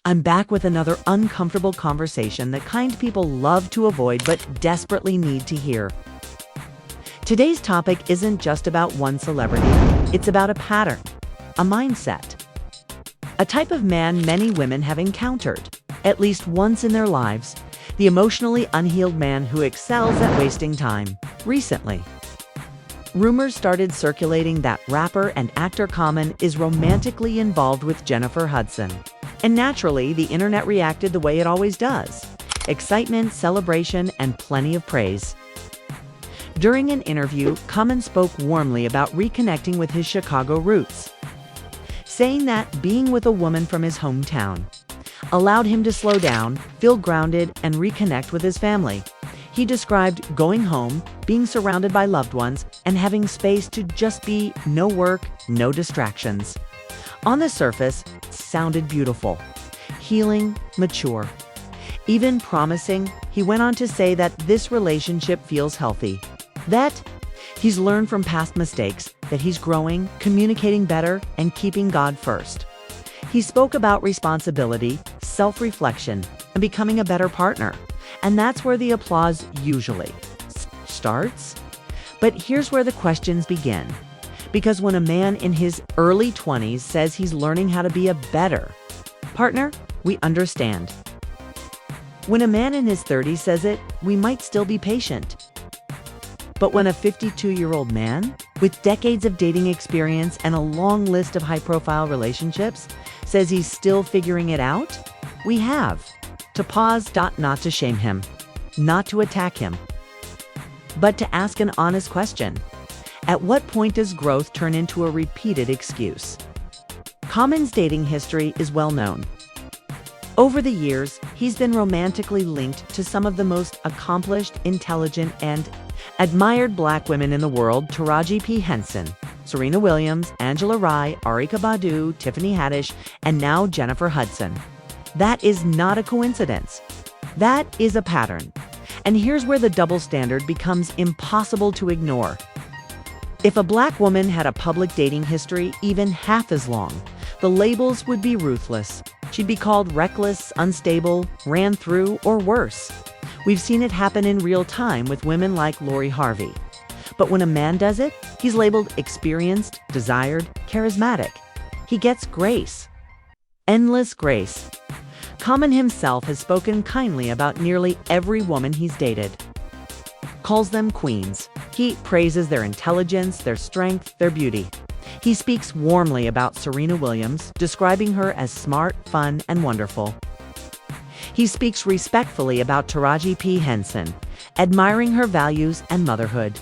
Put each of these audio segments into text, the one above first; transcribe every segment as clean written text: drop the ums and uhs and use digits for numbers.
I'm back with another uncomfortable conversation that kind people love to avoid but desperately need to hear. Today's topic isn't just about one celebrity, it's about a pattern, a mindset, a type of man many women have encountered, at least once in their lives, the emotionally unhealed man who excels at wasting time. Recently, rumors started circulating that rapper and actor Common is romantically involved with Jennifer Hudson. And naturally, the internet reacted the way it always does. Excitement, celebration, and plenty of praise. During an interview, Common spoke warmly about reconnecting with his Chicago roots, saying that being with a woman from his hometown allowed him to slow down, feel grounded, and reconnect with his family. He described going home, being surrounded by loved ones, and having space to just be, no work, no distractions. On the surface, it sounded beautiful, healing, mature, even promising. He went on to say that this relationship feels healthy, that he's learned from past mistakes, that he's growing, communicating better, and keeping God first. He spoke about responsibility, self-reflection, and becoming a better partner. And that's where the applause usually starts. But here's where the questions begin. Because when a man in his early 20s says he's learning how to be a better partner, we understand. When a man in his 30s says it, we might still be patient. But when a 52-year-old man with decades of dating experience and a long list of high-profile relationships says he's still figuring it out, we have to pause, not to shame him, not to attack him, but to ask an honest question. At what point does growth turn into a repeated excuse? Common's dating history is well known. Over the years, he's been romantically linked to some of the most accomplished, intelligent, and admired Black women in the world: Taraji P. Henson, Serena Williams, Angela Rye, Erykah Badu, Tiffany Haddish, and now Jennifer Hudson. That is not a coincidence. That is a pattern. And here's where the double standard becomes impossible to ignore. If a Black woman had a public dating history even half as long, the labels would be ruthless. She'd be called reckless, unstable, ran through, or worse. We've seen it happen in real time with women like Lori Harvey. But when a man does it, he's labeled experienced, desired, charismatic. He gets grace. Endless grace. Common himself has spoken kindly about nearly every woman he's dated. Calls them queens. He praises their intelligence, their strength, their beauty. He speaks warmly about Serena Williams, describing her as smart, fun, and wonderful. He speaks respectfully about Taraji P. Henson, admiring her values and motherhood.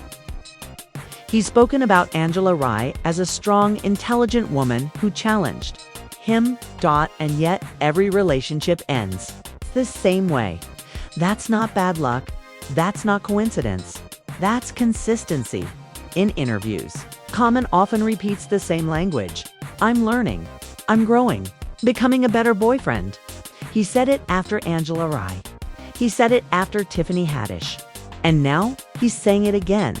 He's spoken about Angela Rye as a strong, intelligent woman who challenged him, and yet every relationship ends the same way. That's not bad luck. That's not coincidence. That's consistency. In interviews, Common often repeats the same language. I'm learning. I'm growing. Becoming a better boyfriend. He said it after Angela Rye. He said it after Tiffany Haddish. And now he's saying it again.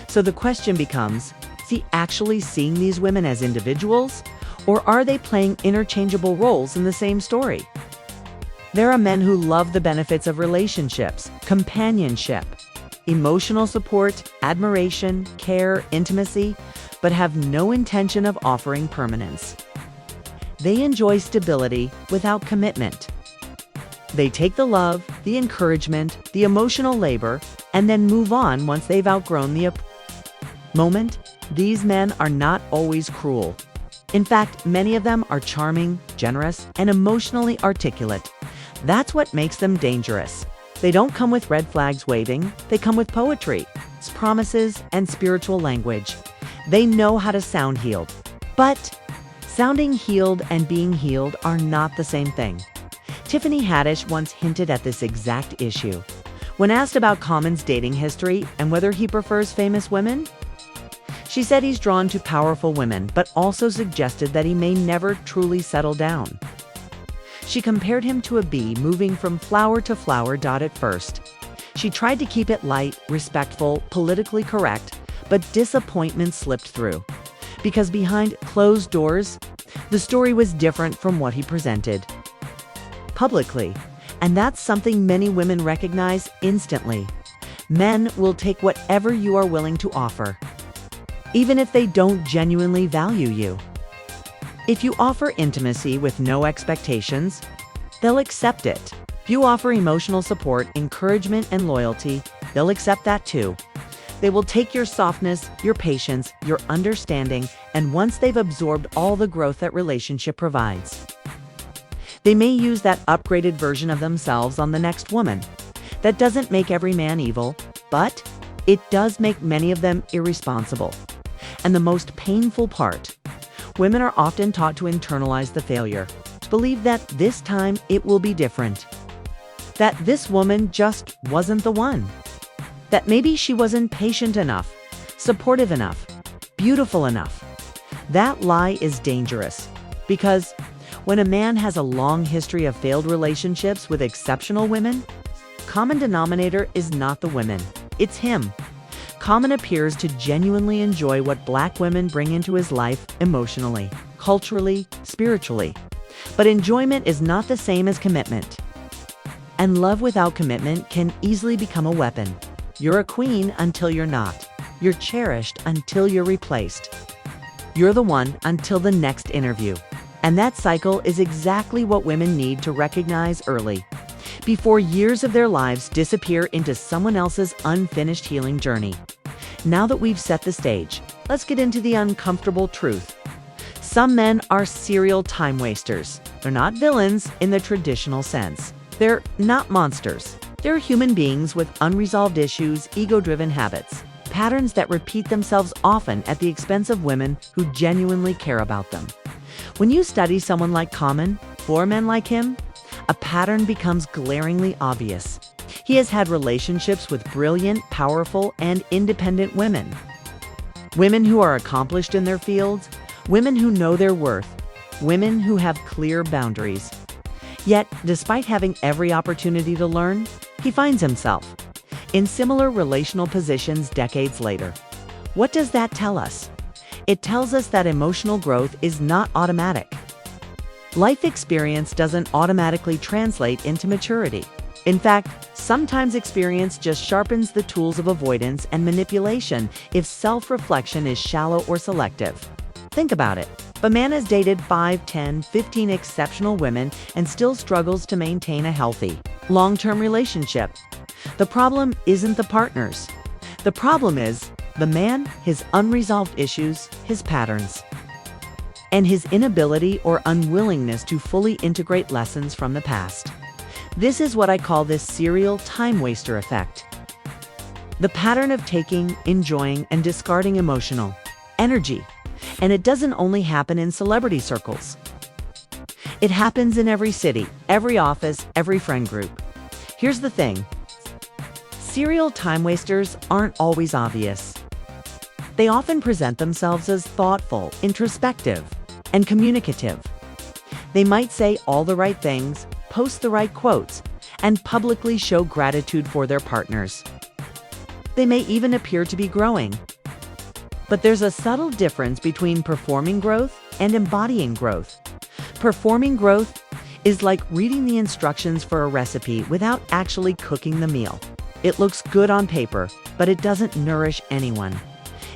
So the question becomes, is he actually seeing these women as individuals? Or are they playing interchangeable roles in the same story? There are men who love the benefits of relationships, companionship, emotional support, admiration, care, intimacy, but have no intention of offering permanence. They enjoy stability without commitment. They take the love, the encouragement, the emotional labor, and then move on once they've outgrown the moment. These men are not always cruel. In fact, many of them are charming, generous, and emotionally articulate. That's what makes them dangerous. They don't come with red flags waving. They come with poetry, promises, and spiritual language. They know how to sound healed. But sounding healed and being healed are not the same thing. Tiffany Haddish once hinted at this exact issue. When asked about Common's dating history and whether he prefers famous women, she said he's drawn to powerful women, but also suggested that he may never truly settle down. She compared him to a bee moving from flower to flower. At first, she tried to keep it light, respectful, politically correct, but disappointment slipped through. Because behind closed doors, the story was different from what he presented. publicly, and that's something many women recognize instantly. Men will take whatever you are willing to offer, even if they don't genuinely value you. If you offer intimacy with no expectations, they'll accept it. If you offer emotional support, encouragement, and loyalty, they'll accept that too. They will take your softness, your patience, your understanding, and once they've absorbed all the growth that relationship provides, they may use that upgraded version of themselves on the next woman. That doesn't make every man evil, but it does make many of them irresponsible. And the most painful part, women are often taught to internalize the failure, to believe that this time it will be different, that this woman just wasn't the one, that maybe she wasn't patient enough, supportive enough, beautiful enough. That lie is dangerous, because when a man has a long history of failed relationships with exceptional women, common denominator is not the women, it's him. Common appears to genuinely enjoy what Black women bring into his life emotionally, culturally, spiritually. But enjoyment is not the same as commitment. And love without commitment can easily become a weapon. You're a queen until you're not. You're cherished until you're replaced. You're the one until the next interview. And that cycle is exactly what women need to recognize early, before years of their lives disappear into someone else's unfinished healing journey. Now that we've set the stage, let's get into the uncomfortable truth. Some men are serial time wasters. They're not villains in the traditional sense. They're not monsters. They're human beings with unresolved issues, ego-driven habits, patterns that repeat themselves often at the expense of women who genuinely care about them. When you study someone like Common, for men like him, a pattern becomes glaringly obvious. He has had relationships with brilliant, powerful, and independent women. Women who are accomplished in their fields, women who know their worth, women who have clear boundaries. Yet, despite having every opportunity to learn, he finds himself in similar relational positions decades later. What does that tell us? It tells us that emotional growth is not automatic. Life experience doesn't automatically translate into maturity. In fact, sometimes experience just sharpens the tools of avoidance and manipulation if self-reflection is shallow or selective. Think about it. If a man has dated 5, 10, 15 exceptional women and still struggles to maintain a healthy, long-term relationship, the problem isn't the partners. The problem is the man, his unresolved issues, his patterns, and his inability or unwillingness to fully integrate lessons from the past. This is what I call this serial time waster effect. The pattern of taking, enjoying, and discarding emotional energy. And it doesn't only happen in celebrity circles. It happens in every city, every office, every friend group. Here's the thing. Serial time wasters aren't always obvious. They often present themselves as thoughtful, introspective, and communicative. They might say all the right things, post the right quotes, and publicly show gratitude for their partners. They may even appear to be growing. But there's a subtle difference between performing growth and embodying growth. Performing growth is like reading the instructions for a recipe without actually cooking the meal. It looks good on paper, but it doesn't nourish anyone.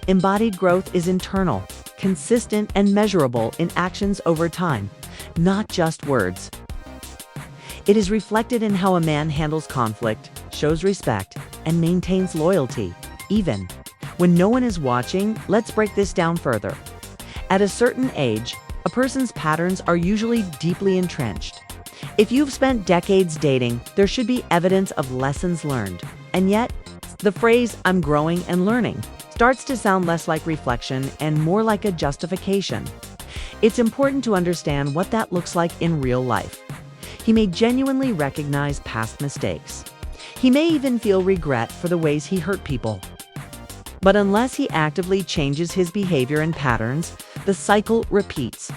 Embodied growth is internal, consistent, and measurable in actions over time, not just words. It is reflected in how a man handles conflict, shows respect, and maintains loyalty, even when no one is watching. Let's break this down further. At a certain age, a person's patterns are usually deeply entrenched. If you've spent decades dating, there should be evidence of lessons learned. And yet, the phrase, "I'm growing and learning," starts to sound less like reflection and more like a justification. It's important to understand what that looks like in real life. He may genuinely recognize past mistakes. He may even feel regret for the ways he hurt people. But unless he actively changes his behavior and patterns, the cycle repeats.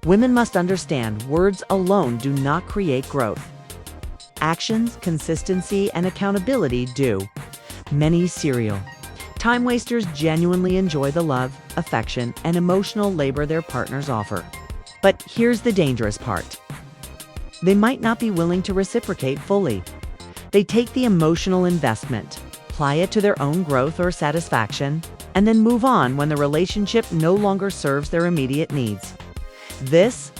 Women must understand words alone do not create growth. Actions, consistency, and accountability do. Many serial time wasters genuinely enjoy the love, affection, and emotional labor their partners offer. But here's the dangerous part. they might not be willing to reciprocate fully. They take the emotional investment, apply it to their own growth or satisfaction, and then move on when the relationship no longer serves their immediate needs. This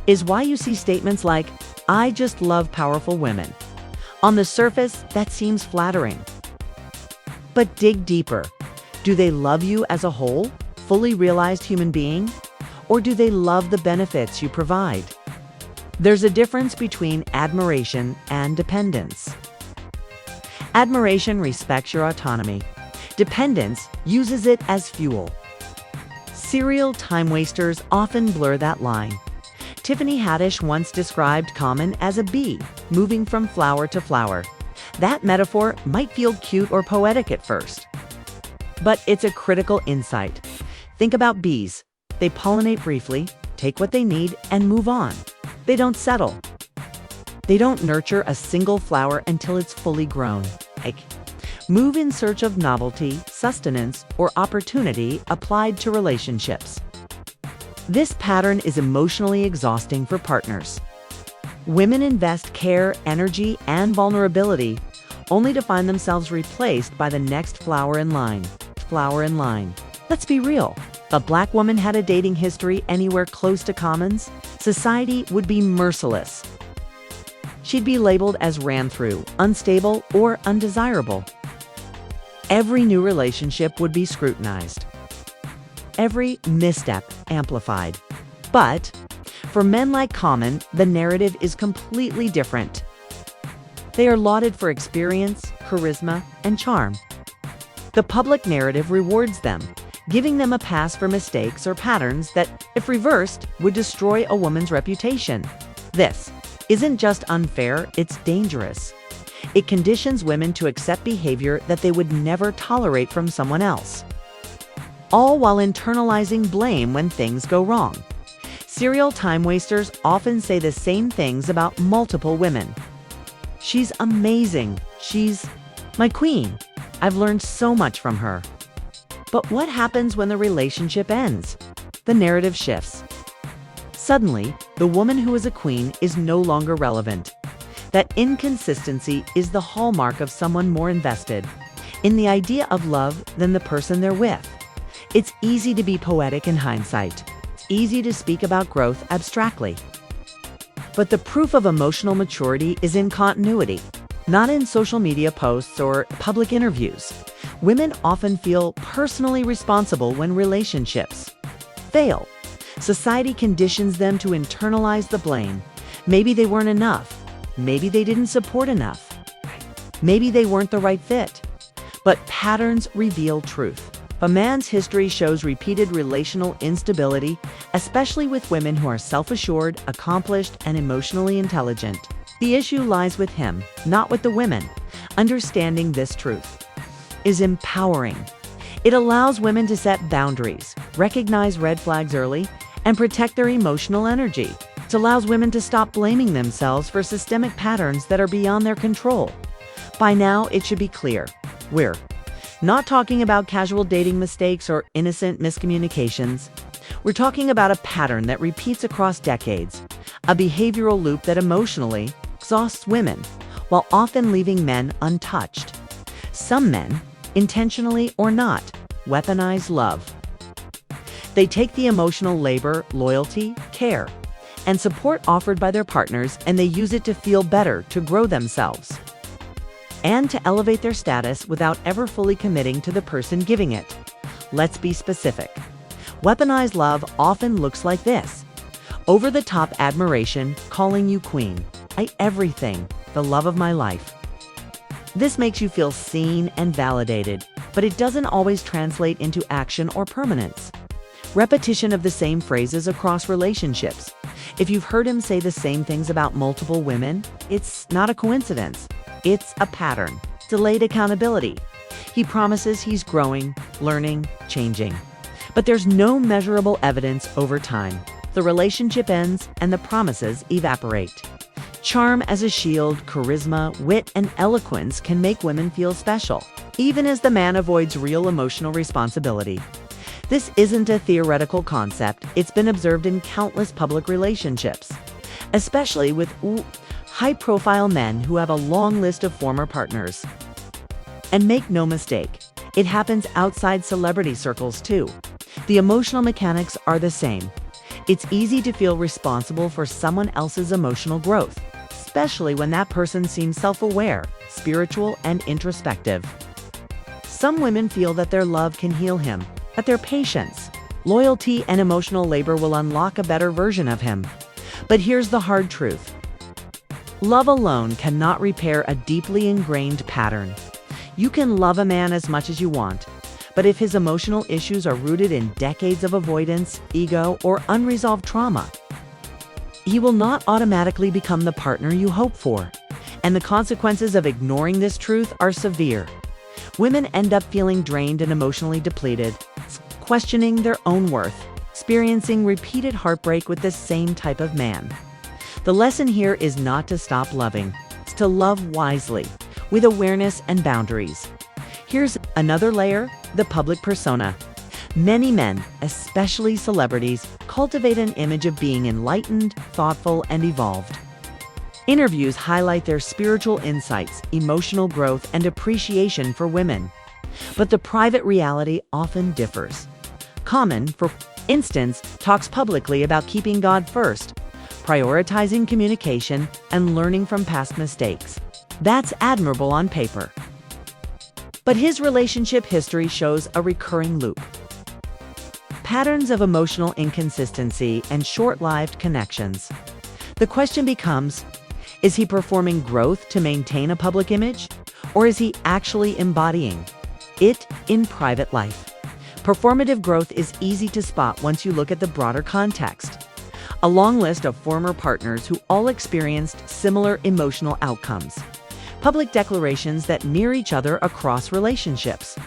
is why you see statements like, "I just love powerful women." On the surface, that seems flattering. But dig deeper. Do they love you as a whole, fully realized human being? Or do they love the benefits you provide? There's a difference between admiration and dependence. Admiration respects your autonomy. Dependence uses it as fuel. Serial time wasters often blur that line. Tiffany Haddish once described Common as a bee moving from flower to flower. That metaphor might feel cute or poetic at first, but it's a critical insight. Think about bees. They pollinate briefly, take what they need, and move on. They don't settle. They don't nurture a single flower until it's fully grown. Move in search of novelty, sustenance, or opportunity applied to relationships. This pattern is emotionally exhausting for partners. Women invest care, energy, and vulnerability only to find themselves replaced by the next flower in line. Let's be real. If a Black woman had a dating history anywhere close to Common's, society would be merciless. She'd be labeled as ran through, unstable, or undesirable. Every new relationship would be scrutinized. Every misstep amplified. But for men like Common, the narrative is completely different. They are lauded for experience, charisma, and charm. The public narrative rewards them, giving them a pass for mistakes or patterns that, if reversed, would destroy a woman's reputation. This isn't just unfair, it's dangerous. It conditions women to accept behavior that they would never tolerate from someone else, all while internalizing blame when things go wrong. Serial time wasters often say the same things about multiple women. "She's amazing. She's my queen. I've learned so much from her." But what happens when the relationship ends? The narrative shifts. Suddenly, the woman who is a queen is no longer relevant. That inconsistency is the hallmark of someone more invested in the idea of love than the person they're with. It's easy to be poetic in hindsight. It's easy to speak about growth abstractly. But the proof of emotional maturity is in continuity, not in social media posts or public interviews. Women often feel personally responsible when relationships fail. Society conditions them to internalize the blame. Maybe they weren't enough. Maybe they didn't support enough. Maybe they weren't the right fit. But patterns reveal truth. A man's history shows repeated relational instability, especially with women who are self-assured, accomplished, and emotionally intelligent. The issue lies with him, not with the women. Understanding this truth is empowering. It allows women to set boundaries, recognize red flags early, and protect their emotional energy. It allows women to stop blaming themselves for systemic patterns that are beyond their control. By now, it should be clear. We're not talking about casual dating mistakes or innocent miscommunications. We're talking about a pattern that repeats across decades, a behavioral loop that emotionally exhausts women, while often leaving men untouched. Some men, intentionally or not, weaponize love. They take the emotional labor, loyalty, care, and support offered by their partners, and they use it to feel better, to grow themselves, and to elevate their status without ever fully committing to the person giving it. Let's be specific. Weaponized love often looks like this: over-the-top admiration, calling you queen, everything, the love of my life. This makes you feel seen and validated, but it doesn't always translate into action or permanence. Repetition of the same phrases across relationships. If you've heard him say the same things about multiple women, it's not a coincidence. It's a pattern. Delayed accountability. He promises he's growing, learning, changing. But there's no measurable evidence over time. The relationship ends and the promises evaporate. Charm as a shield, charisma, wit, and eloquence can make women feel special, even as the man avoids real emotional responsibility. This isn't a theoretical concept. It's been observed in countless public relationships. especially with high-profile men who have a long list of former partners. And make no mistake, it happens outside celebrity circles too. The emotional mechanics are the same. It's easy to feel responsible for someone else's emotional growth, especially when that person seems self-aware, spiritual, and introspective. Some women feel that their love can heal him, that their patience, loyalty, and emotional labor will unlock a better version of him. But here's the hard truth. Love alone cannot repair a deeply ingrained pattern. You can love a man as much as you want, but if his emotional issues are rooted in decades of avoidance, ego, or unresolved trauma, he will not automatically become the partner you hope for. And the consequences of ignoring this truth are severe. Women end up feeling drained and emotionally depleted, questioning their own worth, experiencing repeated heartbreak with the same type of man. The lesson here is not to stop loving, it's to love wisely, with awareness and boundaries. Here's another layer: the public persona. Many men, especially celebrities, cultivate an image of being enlightened, thoughtful, and evolved. Interviews highlight their spiritual insights, emotional growth, and appreciation for women. But the private reality often differs. Common, for instance, talks publicly about keeping God first, prioritizing communication, and learning from past mistakes. That's admirable on paper. But his relationship history shows a recurring loop. Patterns of emotional inconsistency and short-lived connections. The question becomes, is he performing growth to maintain a public image, or is he actually embodying it in private life? Performative growth is easy to spot once you look at the broader context. A long list of former partners who all experienced similar emotional outcomes. Public declarations that mirror each other across relationships.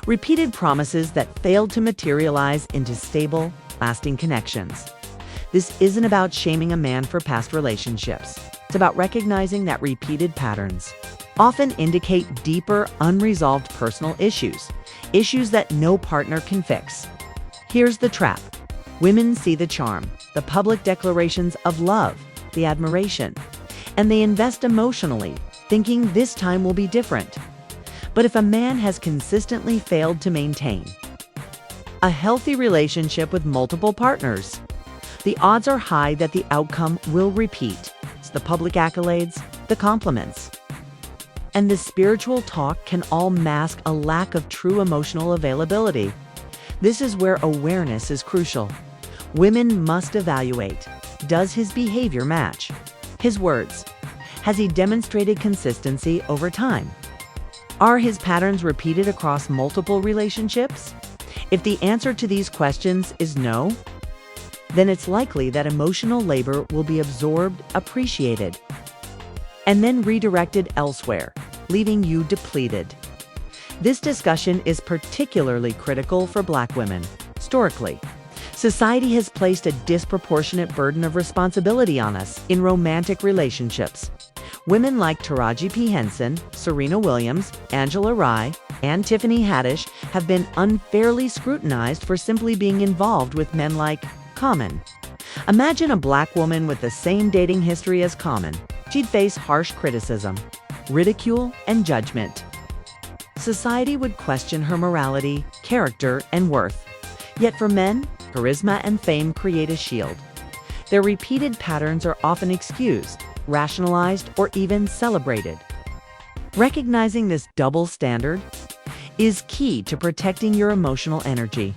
Repeated promises that failed to materialize into stable, lasting connections. This isn't about shaming a man for past relationships. It's about recognizing that repeated patterns often indicate deeper, unresolved personal issues that no partner can fix. Here's the trap. Women see the charm, the public declarations of love, the admiration, and they invest emotionally, thinking this time will be different. But if a man has consistently failed to maintain a healthy relationship with multiple partners, the odds are high that the outcome will repeat. It's the public accolades, the compliments, and the spiritual talk can all mask a lack of true emotional availability. This is where awareness is crucial. Women must evaluate. Does his behavior match his words? Has he demonstrated consistency over time? Are his patterns repeated across multiple relationships? If the answer to these questions is no, then it's likely that emotional labor will be absorbed, appreciated, and then redirected elsewhere, leaving you depleted. This discussion is particularly critical for Black women. Historically, society has placed a disproportionate burden of responsibility on us in romantic relationships. Women like Taraji P. Henson, Serena Williams, Angela Rye, and Tiffany Haddish have been unfairly scrutinized for simply being involved with men like Common. Imagine a Black woman with the same dating history as Common. She'd face harsh criticism, ridicule, and judgment. Society would question her morality, character, and worth. Yet for men, charisma and fame create a shield. Their repeated patterns are often excused, rationalized, or even celebrated. Recognizing this double standard is key to protecting your emotional energy.